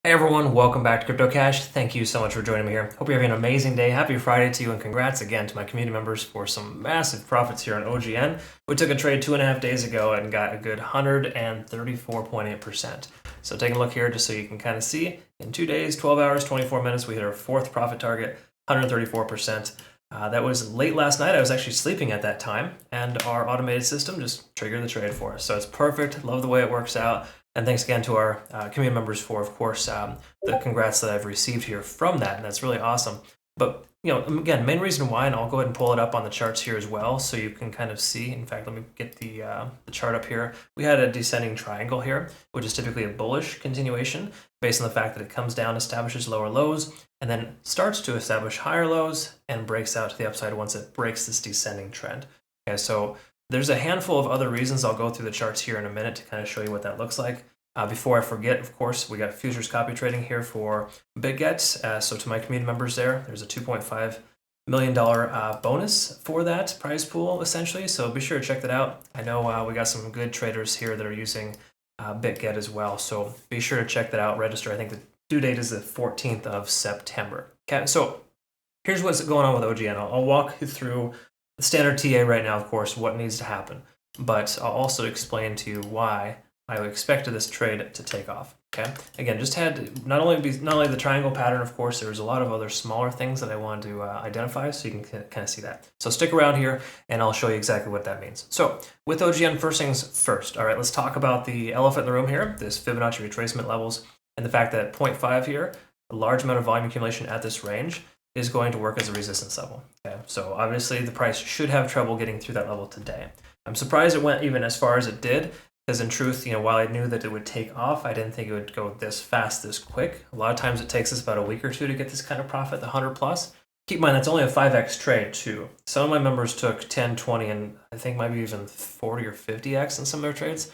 Hey everyone, welcome back to Crypto Cash. Thank you so much for joining me here. Hope you're having an amazing day. Happy Friday to you, and congrats again to my community members for some massive profits here on OGN. We took a trade 2.5 days ago and got a good 134.8%. So taking a look here just so you can kind of see, in 2 days, 12 hours, 24 minutes, we hit our fourth profit target, 134%. That was late last night. I was actually sleeping at that time, and our automated system just triggered the trade for us. So it's perfect. Love the way it works out. And thanks again to our community members for, of course, the congrats that I've received here from that, and that's really awesome. But, you know, again, main reason why, and I'll go ahead and pull it up on the charts here as well so you can kind of see. In fact, let me get the chart up here. We had a descending triangle here, which is typically a bullish continuation based on the fact that it comes down, establishes lower lows, and then starts to establish higher lows and breaks out to the upside once it breaks this descending trend. Okay, so there's a handful of other reasons. I'll go through the charts here in a minute to kind of show you what that looks like. Before I forget, of course, we got futures copy trading here for BingX. So to my community members there's a $2.5 million bonus for that prize pool, essentially. So be sure to check that out. I know we got some good traders here that are using BitGet as well. So be sure to check that out, register. I think the due date is the 14th of September. Okay, so here's what's going on with OGN. I'll walk you through the standard TA right now, of course, what needs to happen. But I'll also explain to you why I expected this trade to take off. Okay, again, just had not only the triangle pattern, of course, there's a lot of other smaller things that I wanted to identify, so you can kind of see that. So stick around here, and I'll show you exactly what that means. So with OGN, first things first. All right, let's talk about the elephant in the room here, this Fibonacci retracement levels, and the fact that 0.5 here, a large amount of volume accumulation at this range, is going to work as a resistance level. Okay, so obviously the price should have trouble getting through that level today. I'm surprised it went even as far as it did, because in truth, you know, while I knew that it would take off, I didn't think it would go this fast, this quick. A lot of times it takes us about a week or two to get this kind of profit, the 100 plus. Keep in mind, that's only a 5x trade too. Some of my members took 10, 20, and I think maybe even 40 or 50x in some of their trades.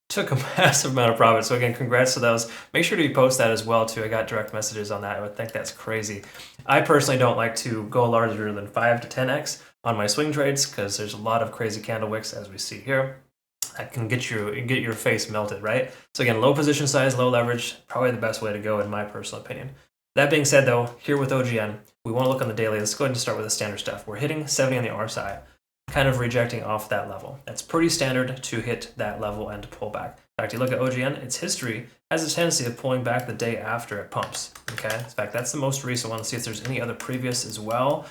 Took a massive amount of profit. So again, congrats to those. Make sure to post that as well too. I got direct messages on that. I would think that's crazy. I personally don't like to go larger than 5 to 10x on my swing trades because there's a lot of crazy candle wicks, as we see here. That can get your face melted, right? So again, low position size, low leverage, probably the best way to go in my personal opinion. That being said though, here with OGN, we want to look on the daily. Let's go ahead and start with the standard stuff. We're hitting 70 on the RSI, kind of rejecting off that level. That's pretty standard to hit that level and to pull back. In fact, you look at OGN, its history has a tendency of pulling back the day after it pumps, okay? In fact, that's the most recent one. Let's see if there's any other previous as well.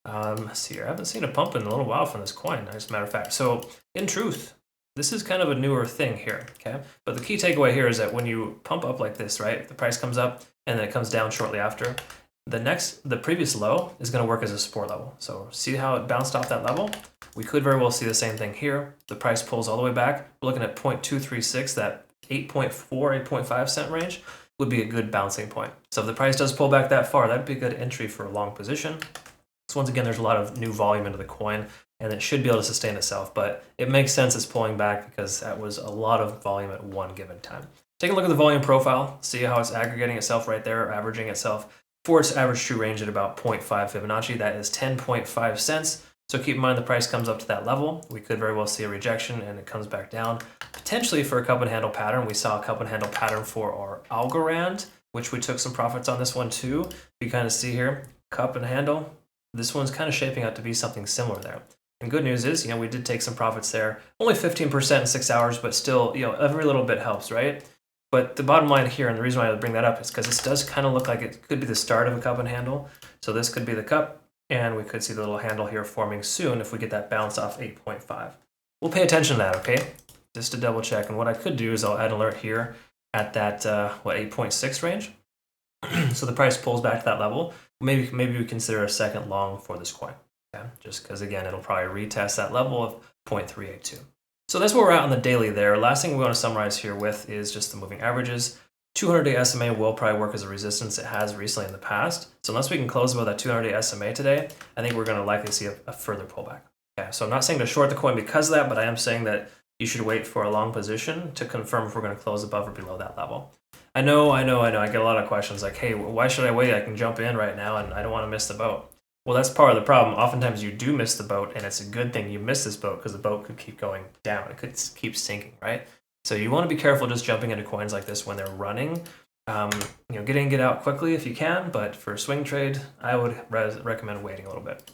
Let's see here. I haven't seen a pump in a little while from this coin, as a matter of fact. So in truth, this is kind of a newer thing here, okay? But the key takeaway here is that when you pump up like this, right, the price comes up and then it comes down shortly after, the previous low is going to work as a support level. So see how it bounced off that level? We could very well see the same thing here. The price pulls all the way back. We're looking at 0.236, that 8.4, 8.5 cent range would be a good bouncing point. So if the price does pull back that far, that'd be a good entry for a long position. So once again, there's a lot of new volume into the coin, and it should be able to sustain itself, but it makes sense it's pulling back because that was a lot of volume at one given time. Take a look at the volume profile, see how it's aggregating itself right there, or averaging itself for its average true range at about 0.5 Fibonacci. That is 10.5 cents. So keep in mind the price comes up to that level. We could very well see a rejection and it comes back down, potentially for a cup and handle pattern. We saw a cup and handle pattern for our Algorand, which we took some profits on this one too. You kind of see here, cup and handle. This one's kind of shaping out to be something similar there. And good news is, you know, we did take some profits there. Only 15% in 6 hours, but still, you know, every little bit helps, right? But the bottom line here, and the reason why I bring that up is because this does kind of look like it could be the start of a cup and handle. So this could be the cup, and we could see the little handle here forming soon if we get that bounce off 8.5. We'll pay attention to that, okay? Just to double check. And what I could do is I'll add an alert here at that, 8.6 range. So the price pulls back to that level. Maybe we consider a second long for this coin. Okay? Just because, again, it'll probably retest that level of 0.382. So that's where we're at on the daily there. Last thing we want to summarize here with is just the moving averages. 200-day SMA will probably work as a resistance. It has recently in the past. So unless we can close above that 200-day SMA today, I think we're going to likely see a further pullback. Okay, so I'm not saying to short the coin because of that, but I am saying that you should wait for a long position to confirm if we're going to close above or below that level. I know. I get a lot of questions like, hey, why should I wait? I can jump in right now and I don't want to miss the boat. Well, that's part of the problem. Oftentimes you do miss the boat, and it's a good thing you miss this boat because the boat could keep going down. It could keep sinking, right? So you want to be careful just jumping into coins like this when they're running. get in, get out quickly if you can, but for a swing trade, I would recommend waiting a little bit.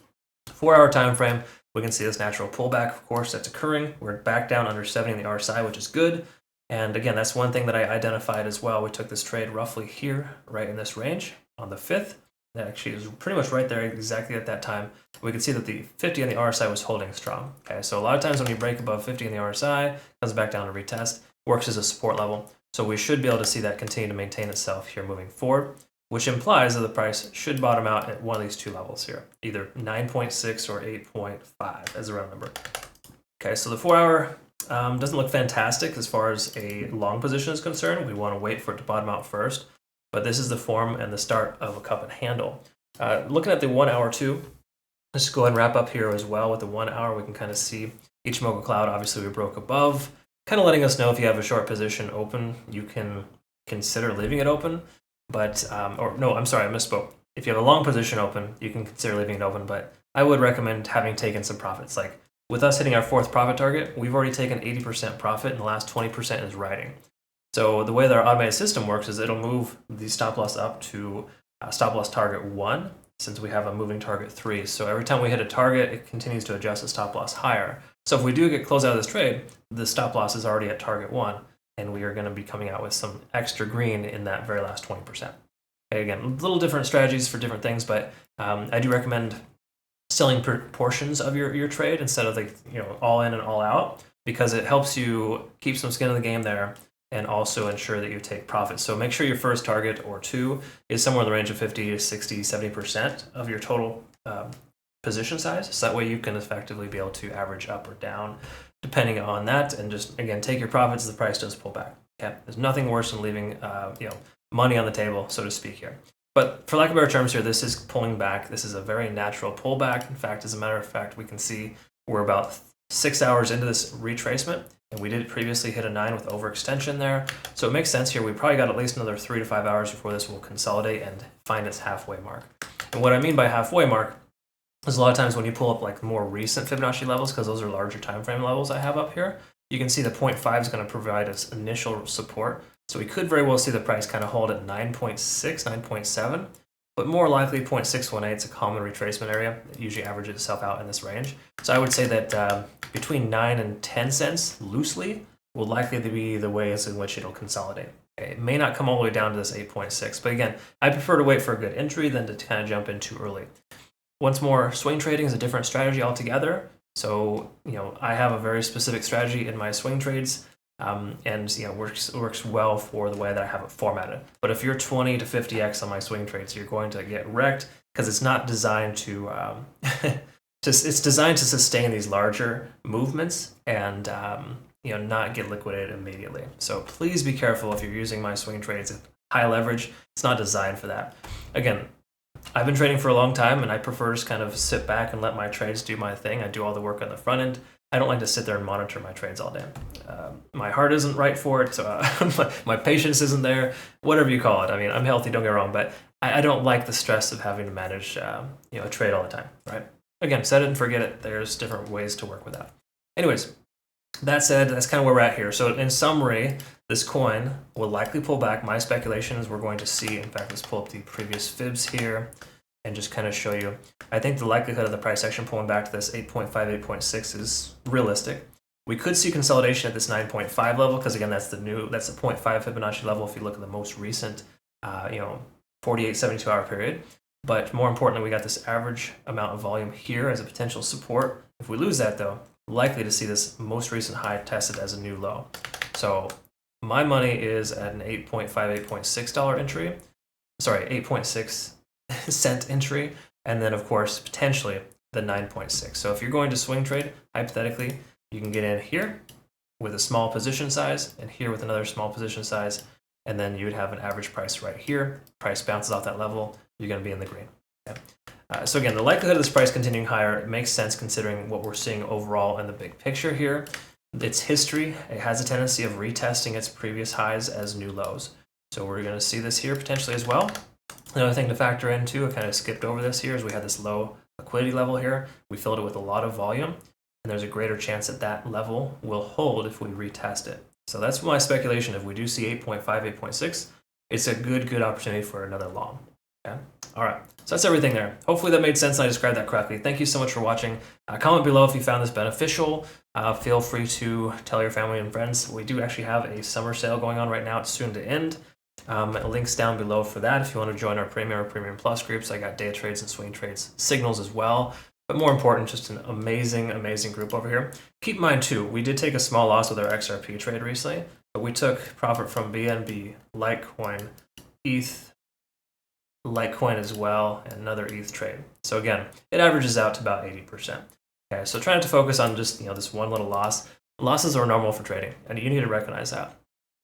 4-hour time frame, we can see this natural pullback, of course, that's occurring. We're back down under 70 on the RSI, which is good. And again, that's one thing that I identified as well. We took this trade roughly here, right in this range on the 5th. That actually is pretty much right there exactly at that time. We can see that the 50 on the RSI was holding strong. Okay, so a lot of times when you break above 50 on the RSI, comes back down to retest, works as a support level. So we should be able to see that continue to maintain itself here moving forward, which implies that the price should bottom out at one of these two levels here, either 9.6 or 8.5 as a round number. Okay, so the 4-hour doesn't look fantastic as far as a long position is concerned. We want to wait for it to bottom out first, but this is the form and the start of a cup and handle. Looking at the 1-hour too, let's just go ahead and wrap up here as well with the 1 hour. We can kind of see Ichimoku cloud. Obviously, we broke above, kind of letting us know if you have a short position open, you can consider leaving it open. But, or no, I'm sorry, I misspoke. If you have a long position open, you can consider leaving it open, but I would recommend having taken some profits. Like with us hitting our 4th profit target, we've already taken 80% profit and the last 20% is riding. So the way that our automated system works is it'll move the stop loss up to stop loss target 1, since we have a moving target 3. So every time we hit a target, it continues to adjust the stop loss higher. So if we do get closed out of this trade, the stop loss is already at target 1, and we are going to be coming out with some extra green in that very last 20%. Okay, again, little different strategies for different things, but I do recommend selling portions of your trade instead of all in and all out, because it helps you keep some skin in the game there and also ensure that you take profits. So make sure your first target or two is somewhere in the range of 50 to 60, 70% of your total position size. So that way you can effectively be able to average up or down depending on that, and just, again, take your profits as the price does pull back. Okay, there's nothing worse than leaving money on the table, so to speak here. But for lack of better terms here, this is pulling back. This is a very natural pullback. In fact, as a matter of fact, we can see we're about 6 hours into this retracement, and we did previously hit a 9 with overextension there. So it makes sense here. We probably got at least another 3 to 5 hours before this will consolidate and find its halfway mark. And what I mean by halfway mark is a lot of times when you pull up like more recent Fibonacci levels, because those are larger time frame levels I have up here, you can see the 0.5 is going to provide us initial support. So we could very well see the price kind of hold at 9.6, 9.7, but more likely 0.618 is a common retracement area. It usually averages itself out in this range. So I would say that between 9 and 10 cents loosely will likely be the ways in which it'll consolidate. Okay, it may not come all the way down to this 8.6, but again, I prefer to wait for a good entry than to kind of jump in too early. Once more, swing trading is a different strategy altogether. So, I have a very specific strategy in my swing trades, and works well for the way that I have it formatted. But if you're 20 to 50x on my swing trades, you're going to get wrecked, because it's not designed to it's designed to sustain these larger movements and not get liquidated immediately. So please be careful if you're using my swing trades at high leverage. It's not designed for that. Again, I've been trading for a long time, and I prefer to just kind of sit back and let my trades do my thing. I do all the work on the front end. I don't like to sit there and monitor my trades all day. My heart isn't right for it. My patience isn't there, whatever you call it. I mean, I'm healthy, don't get me wrong, but I don't like the stress of having to manage a trade all the time, right? Again, set it and forget it. There's different ways to work with that. Anyways, that said, that's kind of where we're at here. So in summary, this coin will likely pull back. My speculation is we're going to see, in fact, let's pull up the previous fibs here and just kind of show you. I think the likelihood of the price action pulling back to this 8.5, 8.6 is realistic. We could see consolidation at this 9.5 level, because again, that's the 0.5 Fibonacci level if you look at the most recent 48, 72 hour period. But more importantly, we got this average amount of volume here as a potential support. If we lose that though, likely to see this most recent high tested as a new low. So my money is at an 8.5, $8.6 entry. Sorry, 8.6 cent entry. And then of course, potentially the 9.6. So if you're going to swing trade, hypothetically, you can get in here with a small position size and here with another small position size. And then you would have an average price right here. Price bounces off that level, you're going to be in the green. Okay? So again, the likelihood of this price continuing higher, it makes sense considering what we're seeing overall in the big picture here. Its history, it has a tendency of retesting its previous highs as new lows. So we're going to see this here potentially as well. Another thing to factor in too, I kind of skipped over this here, is we had this low liquidity level here. We filled it with a lot of volume, and there's a greater chance that that level will hold if we retest it. So that's my speculation. If we do see 8.5, 8.6, it's a good opportunity for another long. Okay. All right. So that's everything there. Hopefully that made sense and I described that correctly. Thank you so much for watching. Comment below if you found this beneficial. Feel free to tell your family and friends. We do actually have a summer sale going on right now. It's soon to end. Links down below for that if you want to join our Premium or Premium Plus groups. I got day trades and swing trades signals as well. But more important, just an amazing group over here. Keep in mind too, we did take a small loss with our XRP trade recently, but we took profit from BNB, Litecoin, ETH, Litecoin as well, and another ETH trade. So again, it averages out to about 80%. Okay, so trying to focus on just this one little loss. Losses are normal for trading, and you need to recognize that.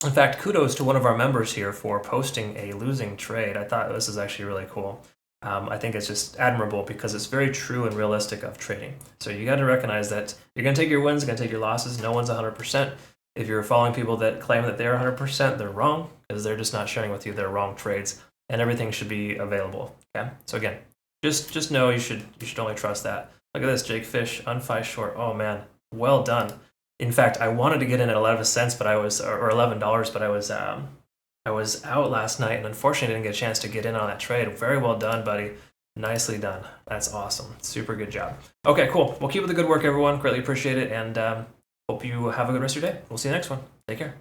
In fact, kudos to one of our members here for posting a losing trade. I thought this is actually really cool. I think it's just admirable because it's very true and realistic of trading. So you got to recognize that you're going to take your wins, you're going to take your losses. No one's 100%. If you're following people that claim that they're 100%, they're wrong because they're just not sharing with you their wrong trades, and everything should be available. Okay. So again, just know you should only trust that. Look at this, Jake Fish, unfi short. Oh man, well done. In fact, I wanted to get in at 11 cents, but I was or $11, but I was out last night, and unfortunately didn't get a chance to get in on that trade. Very well done, buddy. Nicely done. That's awesome. Super good job. Okay, cool. Well, keep up the good work, everyone. Greatly appreciate it, and hope you have a good rest of your day. We'll see you next one. Take care.